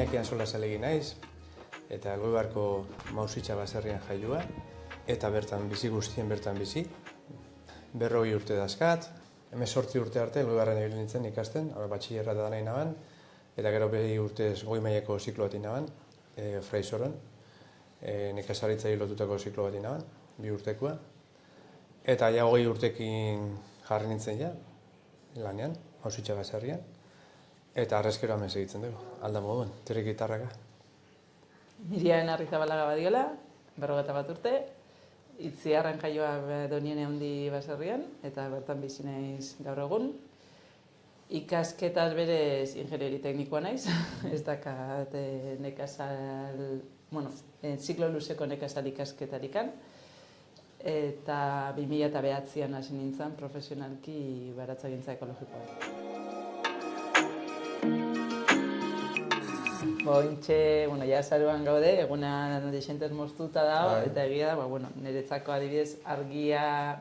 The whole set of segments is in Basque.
Iñaki Ansolasaleegi naiz, eta Elgoibarko Mausitxa baserrian jaioa, eta bertan bizi guztien bertan bizi. 40 urte dazkat, 18 urte arte Elgoibarren ibili nintzen ikasten, batxillerra da nahi naban, eta gero 2 urtez goi mailako ziklo bat naban, Fraisoron, nekazaritza lotutako ziklo bat naban, 2 urtekoa. Eta ja 20 urtekin jarri nintzen ja, lanean, Mausitxa baserrian. Eta arrezkero hemen segitzen dugu, alda moduen, tere gitarraka. Miriam Arrizabalaga Badiola, 41 urte, Itziarren jaioa Donien handi baserrian, eta bertan bizi naiz gaur egun. Ikasketaz berez ingenieri teknikoa naiz, ez dakat nekazal, ziklo luzeko nekazal ikasketarikan, eta 2009an hasi nintzen profesionalki baratzagintza ekologikoa. Ointxe, ja azaroan gaude, eguna desentez moztuta dago, eta egia da, niretzako adibidez argia,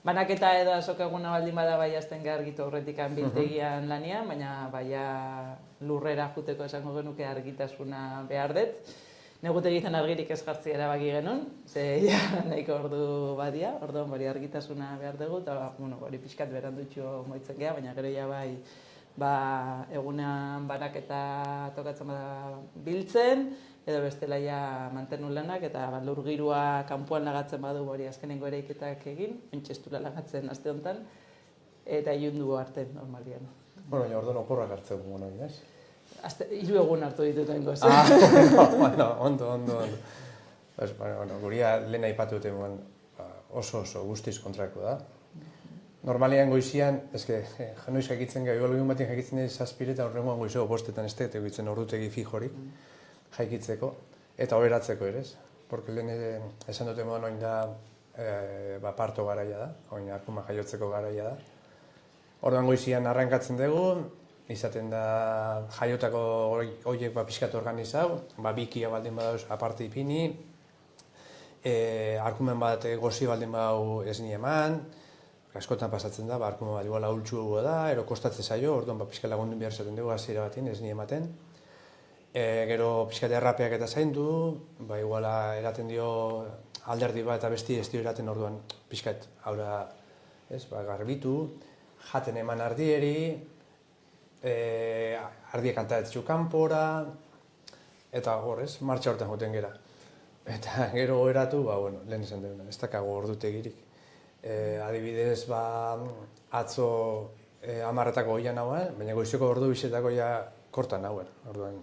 banaketa edo azoka eguna baldin bada bai azten argitu aurretik biltegian lanian, baina baia lurrera juteko esango genuke argitasuna behar dut. Negutegizan argirik ez jartzi erabaki genuen, ze nahiko ordu badia, orduan hori argitasuna behar dugu, eta hori pixkat berandutxo moitzen geha, baina gero ja bai egunean banaketa tokatzen bada biltzen, edo bestela ja mantenu lanak, eta lur girua kanpoan lagatzen badu hori azkenengo eraiketak egin, entxestura lagatzen aste honetan, eta ilundu arte normalian. Baina orduan oporrak hartzen dugu nahi, ez? 3 egun hartu dituten goz. Ondo. Guria lehen aipatu dute oso guztiz kontrako da. Normalian goizian, janoiz jakitzen gara, igual egun batean jakitzen dira 7 eta horrengoan goizeko 5 ez dut egitzen ordutegi fijorik jaikitzeko eta oberatzeko ere, porque lehen esan dute modan oin da parto garaia da, oin arkuma jaiotzeko garaia da. Orduan goizian arrankatzen dugu, izaten da jaiotako horiek pixkat organizau, bikia baldin badauz aparte ipini, arkumen bat gozi baldin badau ez ni eman, askotan pasatzen da, arkuma bat igual ahultxu da, ero kostatzen zaio, orduan pixka lagundu behar zaten dugu, hasiera batin, ez ni ematen. Gero pixka errapeak eta zaindu, igual eraten dio alderdi bat eta besti ez dio eraten orduan pixkat haura garbitu, jaten eman ardieri, ardiek kantaretzu kanpora, eta hor martxa hortan joten gera. Eta gero eratu, lehen izan duguna, ez dakago ordutegirik. Adibidez, atzo 10etako goian nagoen, baina goizeko ordu bizetako kortan nagoen. Orduan,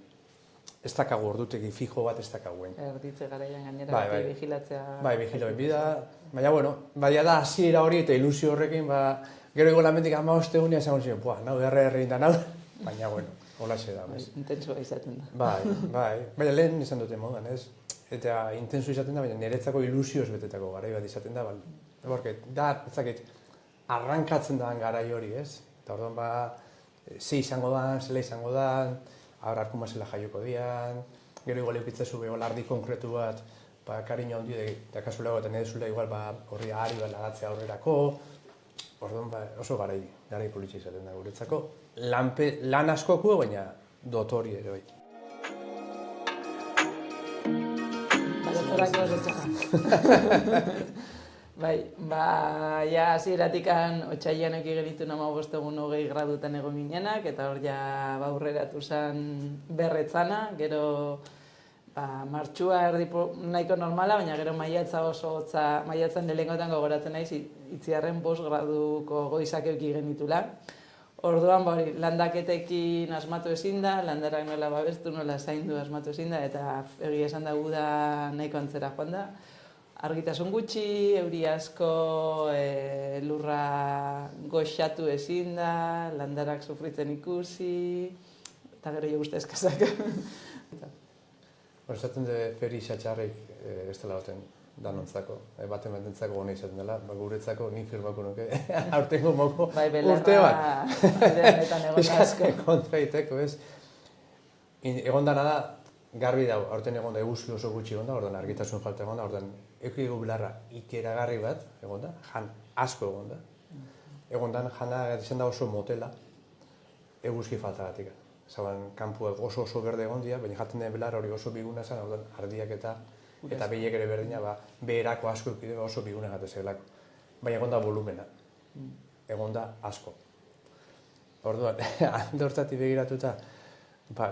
ez dakago ordutegi fijo bat ez dakaguen. Erditze garaian gainera, vigilatzea... Bai, vigilatzen bida. Baina da hasiera hori eta ilusio horrekin, gero ego lamentik 15 egunia esango ziren, nahu erre da nahu, baina, holaxe da. Intensua izaten da. Bai. Baina lehen izan dute modan, ez? Eta intensu izaten da, baina niretzako ilusioz betetako garai bat izaten da, arrankatzen da garai hori, ez? Eta orduan, ze izango da, zela izango da, arkuma zela jaioko dian, gero igual eukitzazu ardi konkretu bat, kariño handi da kasulago eta nire zula igual horri ahari bat lagatzea aurrerako, orduan oso garai politxe izaten da guretzako, lan askoku, baina dotori ere bai. Baratzorako zertxaka. Ja hasieratik otsailean eki genitu 15 egun 20 gradutan egon ginenak, eta hor ja aurreratu zen berretzana, gero martxua nahiko normala, baina gero maiatza oso hotza, maiatzen lehengoetan gogoratzen naiz, Itziarren 5 graduko goizak euki genitula. Orduan, landaketekin asmatu ezin da, landarak nola babestu, nola zaindu asmatu ezin da, eta egia esan da guda nahiko antzera joan da. Argitasun gutxi, euri asko, lurra goxatu ezin da, landarak sufritzen ikusi, eta gero jo guzti eskazak. Esaten de Feri Xatxarrik ez dela baten danontzako, baten batentzako gona izaten dela, guretzako ni firmako nuke, aurtengo moko urte bat. Eskatzen kontra iteko, ez? Egon dana da, garbi dago, aurten egon da, eguzki oso gutxi egon da, orduan argitasun falta egon da, orduan eukigu bilarra ikeragarri bat egon da, jan asko egon da. Egon da, jana izan da oso motela, eguzki faltagatik. Zaban, kanpuak oso berde egon dira, baina jaten den belar hori oso biguna zen, orduan ardiak eta behiek ere berdina, beherako asko oso biguna gatu zegoelako. Baina egon da volumena, egon da asko. Orduan, alde hortatik begiratuta,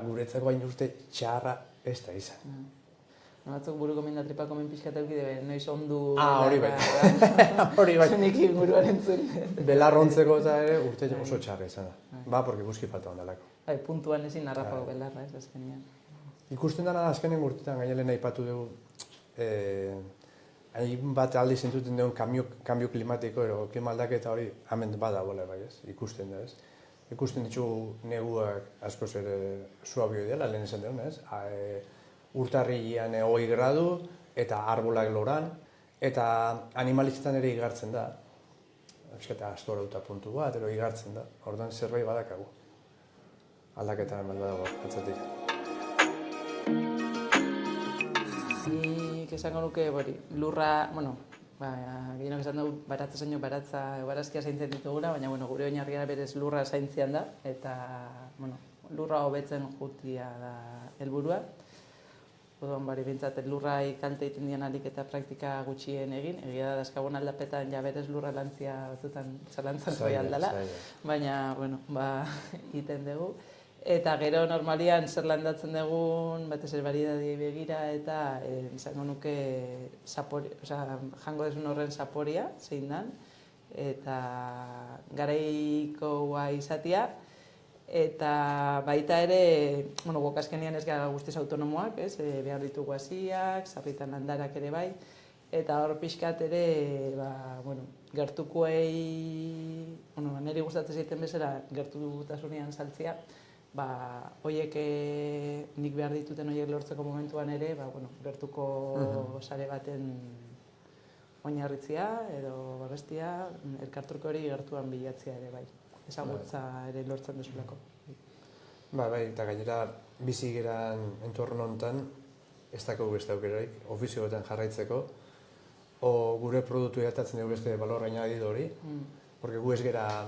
guretzako hain urte txarra ez da izan. Batzuk buruko mindatripako pixka eta eukide, noiz ondu... Hori bai. Hori bai. Zunik inguruan entzun. Belar ontzeko eta ere urte oso txarra izan da. Porque guzki falta ondalako. Puntuan ezin harrapau belarra ez azkenean. Ikusten dena da azkenen urtetan, gainelen aipatu dugu, hainbat aldi zentuten dugun kambio klimatiko, klima aldaketa hori hemen badagoela bai ez, ikusten da ez. Ikusten ditugu neguak askoz ere suabio dela, lehen esan dugun ez. Urtarrilean 20 gradu eta arbolak loran, eta animalizetan ere igartzen da. Eta astorauta puntu bat, igartzen da. Orduan zerbait badakagu. Aldaketa hemen badago, atzatik. Nik esango nuke lurra, gehienok esan dugu barazkia zaintzen ditugula, baina gure oinarria berez lurra zaintzian da, eta lurra hobetzen jutia da helburua. Orduan bintzat lurra kalte egiten dian alik eta praktika gutxien egin, egia da dazkagun aldapetan ja berez lurra lantzia batzutan zalantzan zoi aldala, baina, egiten dugu. Eta gero normalian zer landatzen dugun, batez ere variedadei begira eta izango nuke jango desun horren zaporia, zein dan, eta garaikoa izatea, eta baita ere, gokazkenean ez gara guztiz autonomoak, behar ditugu hasiak, sarritan landarak ere bai, eta hor pixkat ere, gertukoei, niri gustatzen zaiten bezala, gertutasunean saltzea, hoiek nik behar dituten hoiek lortzeko momentuan ere, gertuko sare baten oinarritzea edo babestia, elkartruko hori gertuan bilatzea ere bai. Ezagutza ere lortzen duzulako. Bai, eta gainera bizi geran entorno honetan ez dago beste aukerarik, ofizioetan jarraitzeko, o gure produktu edatatzen dugu beste balor añadido hori, porque gu ez gera,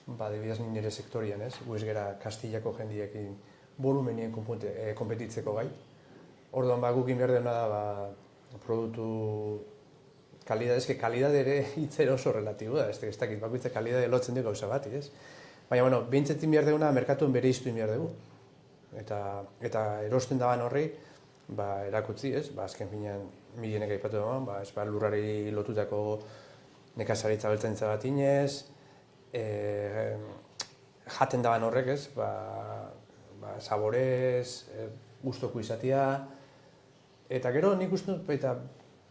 dibidez nire sektorian ez, gu ez gera Kastillako jendiekin volumenien konpetitzeko gai. Orduan gukin behar dena da produktu kalidad, ez que kalidad ere hitzera oso relatibo da, ez dakit bakoitza kalidade lotzen dugu gauza bati, ez? Baina, behintzetin behar duguna merkatuen bere iztuin behar dugu. Eta erosten daban horri, erakutzi, ez? Azken finean, milienek aipatu dagoen, lurrari lotutako nekazaritza beltzaintza bat inez, jaten daban horrek, ez? Saborez, gustoko izatea, eta gero nik uste dut,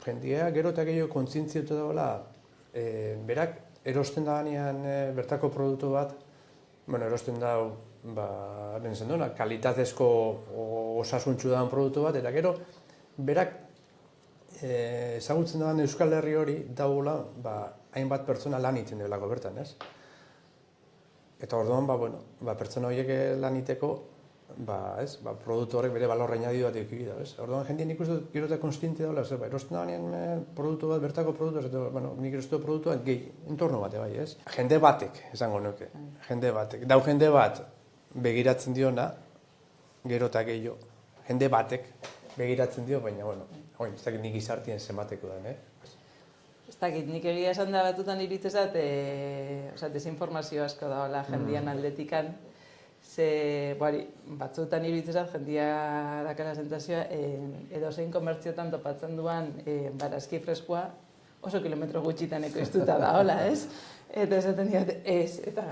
jendea gero eta gehiago kontzientziatu dagoela, berak erosten dagoenean bertako produktu bat, erosten dago, kalitatezko osasuntxu dagoen produktu bat, eta gero berak ezagutzen dagoen Euskal Herri hori dagoela, hainbat pertsona lan egiten delako bertan, ez? Eta orduan, pertsona horiek lan egiteko, produktu horrek bere balor añadido bat eduki da, ez? Orduan, jendien nik uste gero eta konstiente dagoela, erosten dagoenean produktu bat, bertako produktu, nik erostu produktu bat gehi, entorno bate bai, ez? Jende batek, esango nuke, jende batek. Dau jende bat begiratzen diona, gero eta gehiago, jende batek begiratzen dio, baina, ez dakit nik izartien zenbateko den, Ez dakit, nik egia esan da batutan iritzezat, desinformazio asko dagoela jendian aldetikan, batzutan iruditzezat, jendia dakala sentazioa, edo zein komertziotan topatzen duan barazki freskoa oso kilometro gutxitan ekoiztuta da, hola, ez? Eta esaten diat, ez, eta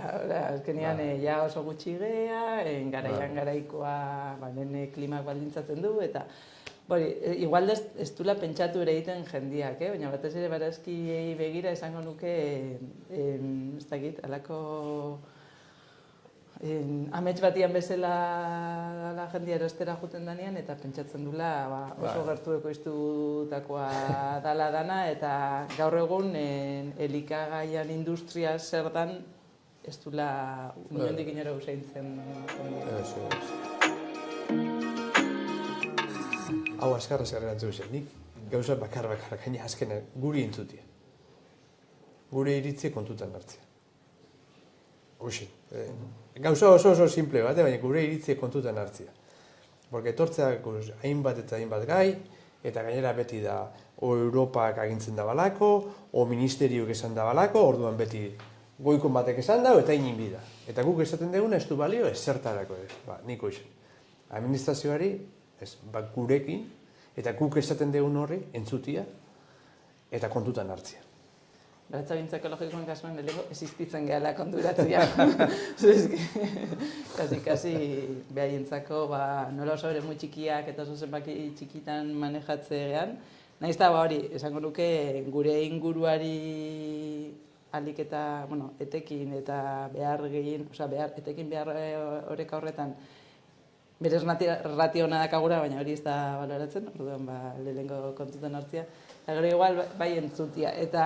azkenean ja oso gutxi gea, garaikoa nene klimak baldintzatzen du, eta igual ez dula pentsatu ere egiten jendiak, baina batez ere barazkiei begira esango nuke, ez dakit, alako amets batian bezala jendia erostera juten danean, eta pentsatzen dula oso gertu ekoiztutakoa dala dana, eta gaur egun elikagaian industria zer dan ez dula inondik inora useintzen. Hau askarra erantzun zen, nik gauza bakar, gaina azkenean guri intzutia. Gure iritzi kontutan hartzea. Gauza oso simple bat, baina gure iritziek kontutan hartzia. Porque etortzeak hainbat eta hainbat gai, eta gainera beti da o Europak agintzen da balako, o ministeriok esan da balako, orduan beti goikon batek esan da, eta inin bida. Eta guk esaten duguna ez du balio ezertarako ez, niko izan. Administrazioari, gurekin, eta guk esaten dugun horri entzutia, eta kontutan hartzia. Baratzagintza ekologikoen kasuan delego existitzen gehala konduratzia. Kasi behaientzako nola oso ere muy txikiak eta oso zenbaki txikitan manejatzean. Nahiz eta hori, esango nuke gure inguruari alik eta, etekin eta behar gehien, etekin behar oreka horretan berez ratio hona dakagura, baina hori ez da baloratzen, orduan lehenengo kontutan hartzia. Eta gero igual bai entzutia, eta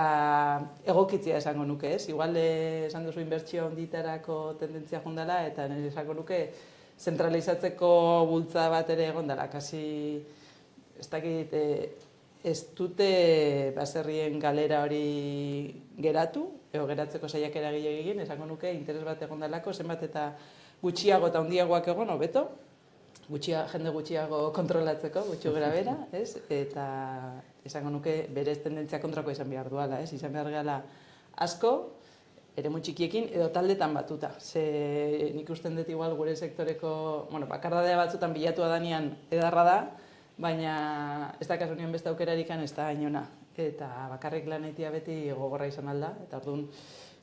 egokitzia esango nuke, ez? Igual esan duzu inbertsio onditarako tendentzia jondala, eta nire esango nuke zentralizatzeko bultza bat ere egondala, kasi ez dakit ez dute baserrien galera hori geratu, edo geratzeko saiakera egin, esango nuke interes bat egondalako, zenbat eta gutxiago eta handiagoak egon, hobeto, jende gutxiago kontrolatzeko, gutxi gara bera, ez? Eta esango nuke berez tendentzia kontrako izan behar duala, ez? Izan behar gehala asko, eremu txikiekin edo taldetan batuta. Ze nik usten dut igual gure sektoreko, bakardadea batzutan bilatu adanean edarra da, baina ez da kasunien beste aukerarikan ez da hainona. Eta bakarrik lan egitea beti gogorra izan alda, eta orduan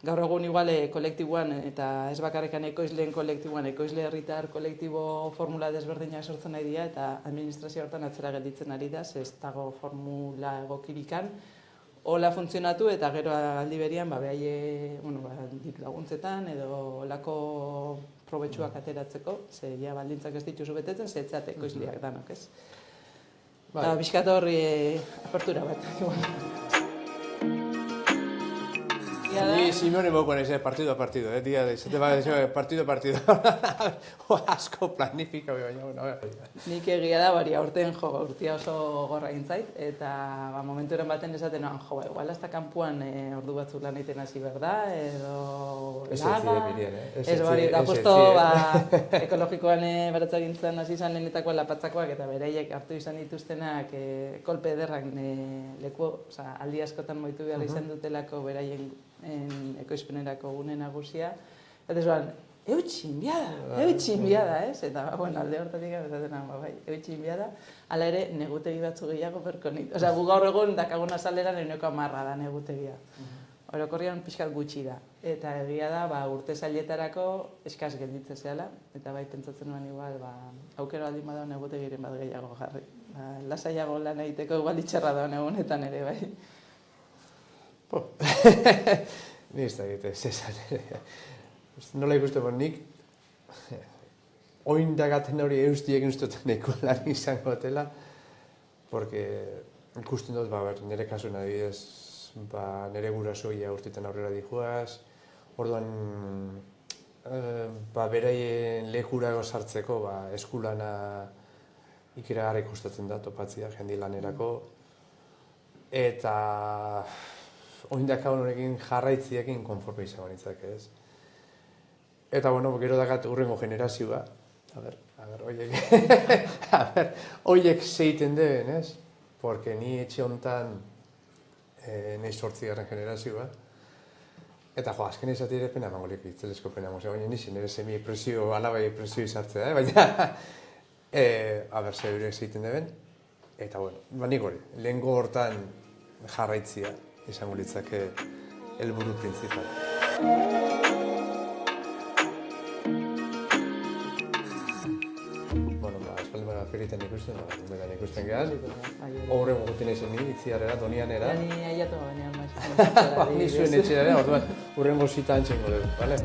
gaur egun igual kolektiboan, eta ez bakarrikan ekoizleen kolektiboan, ekoizle herritar kolektibo formula desberdinak sortzen nahi dira, eta administrazio hortan atzera gelditzen ari da, ez dago formula egokirikan, hola funtzionatu eta gero aldi berian, diru laguntzetan edo olako probetxuak ateratzeko, ze ja baldintzak ez dituzu betetzen, ze etzat ekoizleak danok, ez? Eta bizkat horri apertura bat. Ni Simeone boko naiz, partido a partido, dia de, te va a decir partido a partido. Asko planifika baina, Nik egia da, aurten urtia oso gorra gintzait, eta momenturen baten esaten noan, igual hasta kanpuan ordu batzuk lan egiten hasi berda, edo laga, ez bari, da justo ekologikoan baratzagintzan hasi izan lehenetakoa lapatzakoak, eta beraiek hartu izan dituztenak kolpe ederrak leku, aldi askotan moitu behar izan dutelako beraien ekoizpenerako gune nagusia. Eta zuan, eutxin biada, ez? Eta, alde hortatik esaten eutxin biada, ala ere negutegi batzu gehiago berko nik. Osea, gu gaur egun dakagun azaleran 100% da negutegia. Orokorrian pixkat gutxi da. Eta egia da, urte zailetarako eskaz gelditzen zehala, eta bai pentsatzen nuen igual, aukero aldin bada negutegiren bat gehiago jarri. Lasaiago lan egiteko igual itxarra da egunetan ere, bai. Ni ez da egite, zesan ere. Nola ikusten nik, oin dagaten hori eustiek ustoten neko lan izango dela, porque ikusten dut, nire kasuan adibidez, nire gurasoia urtetan aurrera dijuaz, orduan, beraien lekurago sartzeko, eskulana ikeragarri ikustatzen da, topatzia, jendi lanerako, eta oindak hau honekin jarraitziekin konforme izango nintzak, ez? Eta, gero dakat urrengo generazioa, oiek zeiten den, ez? Porque ni etxe honetan nahi 8. generazioa, eta azken izati ere pena emango liku, itzelesko pena emango, baina nizien ere semi presio, alabai presio izartzea, baina, ze horiek zeiten den, eta, nik hori, lehengo hortan jarraitzia izango litzake helburu principal. Feritan ikusten, beran ikusten gehaz. Horre mogutin ezen ni, itziarera, donianera. Ni aiatu baina, Ni zuen etxera, orduan, hurrengo zita antxengo dugu, bale?